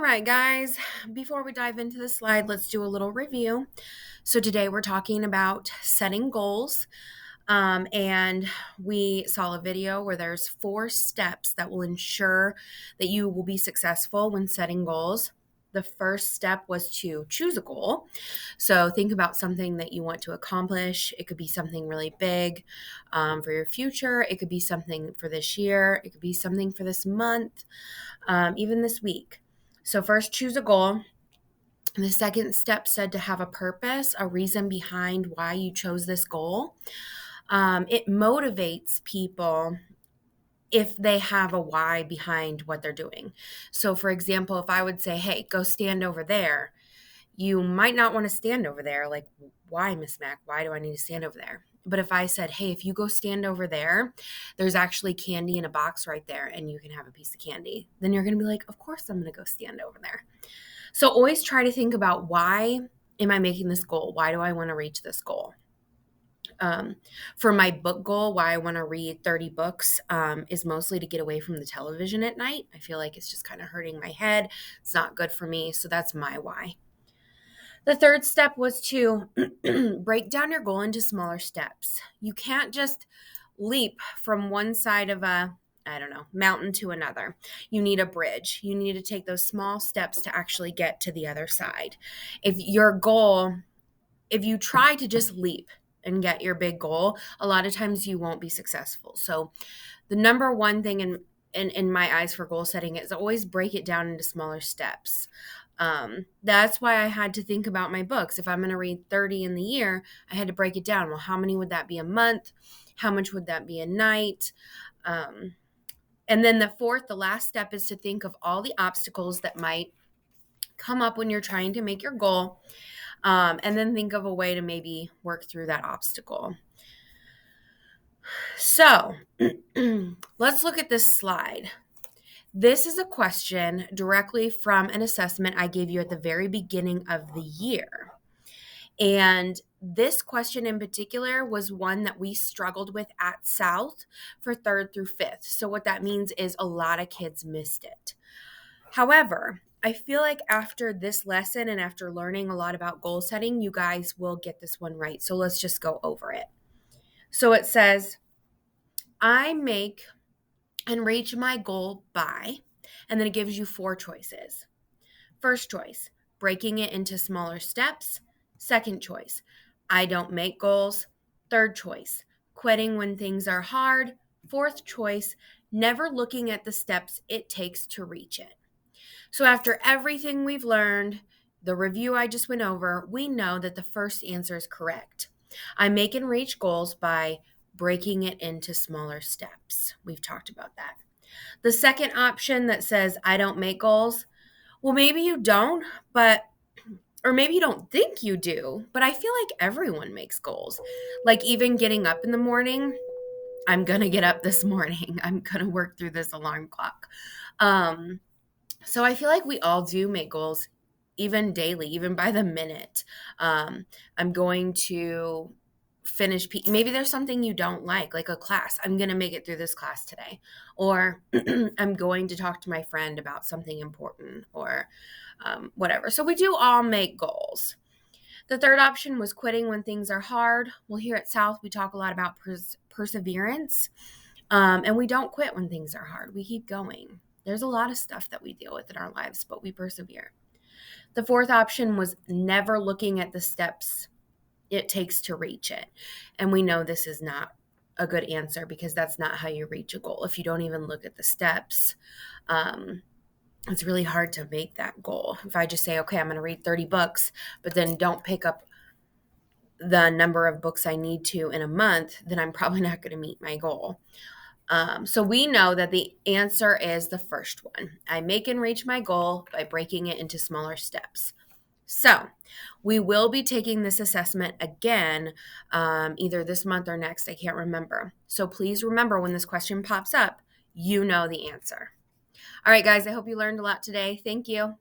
right, guys, before we dive into the slide, let's do a little review. So, today we're talking about setting goals. And we saw a video where there's 4 steps that will ensure that you will be successful when setting goals. The first step was to choose a goal. So, think about something that you want to accomplish. It could be something really big for your future, it could be something for this year, it could be something for this month, even this week. So, first, choose a goal. The second step said to have a purpose, a reason behind why you chose this goal. It motivates people if they have a why behind what they're doing. So, for example, if I would say, hey, go stand over there, you might not want to stand over there. Like, why, Miss Mac? Why do I need to stand over there? But if I said, hey, if you go stand over there, there's actually candy in a box right there and you can have a piece of candy, then you're going to be like, of course I'm going to go stand over there. So always try to think about, why am I making this goal? Why do I want to reach this goal? For my book goal, why I want to read 30 books is mostly to get away from the television at night. I feel like it's just kind of hurting my head. It's not good for me. So that's my why. The third step was to break down your goal into smaller steps. You can't just leap from one side of a, mountain to another. You need a bridge. You need to take those small steps to actually get to the other side. If you try to just leap and get your big goal, a lot of times you won't be successful. So the number one thing in my eyes for goal setting is always break it down into smaller steps. That's why I had to think about my books. If I'm going to read 30 in the year, I had to break it down. Well, how many would that be a month? How much would that be a night? And then the last step is to think of all the obstacles that might come up when you're trying to make your goal. And then think of a way to maybe work through that obstacle. So let's look at this slide. This is a question directly from an assessment I gave you at the very beginning of the year. And this question in particular was one that we struggled with at South for 3rd through 5th. So what that means is a lot of kids missed it. However, I feel like after this lesson and after learning a lot about goal setting, you guys will get this one right. So let's just go over it. So it says, I make and reach my goal by, and then it gives you 4 choices. First choice, breaking it into smaller steps. Second choice, I don't make goals. Third choice, quitting when things are hard. Fourth choice, never looking at the steps it takes to reach it. So after everything we've learned, the review I just went over, we know that the first answer is correct. I make and reach goals by breaking it into smaller steps. We've talked about that. The second option that says I don't make goals, well, maybe you don't, or maybe you don't think you do, but I feel like everyone makes goals. Like even getting up in the morning, I'm going to get up this morning. I'm going to work through this alarm clock. So I feel like we all do make goals, even daily, even by the minute. I'm going to finish. Maybe there's something you don't like a class. I'm going to make it through this class today. Or I'm going to talk to my friend about something important, or whatever. So we do all make goals. The third option was quitting when things are hard. Well, here at South, we talk a lot about perseverance. And we don't quit when things are hard. We keep going. There's a lot of stuff that we deal with in our lives, but we persevere. The fourth option was never looking at the steps it takes to reach it. And we know this is not a good answer, because that's not how you reach a goal. If you don't even look at the steps, it's really hard to make that goal. If I just say, okay, I'm going to read 30 books, but then don't pick up the number of books I need to in a month, then I'm probably not going to meet my goal. So we know that the answer is the first one. I make and reach my goal by breaking it into smaller steps. So we will be taking this assessment again, either this month or next. I can't remember. So please remember, when this question pops up, you know the answer. All right, guys, I hope you learned a lot today. Thank you.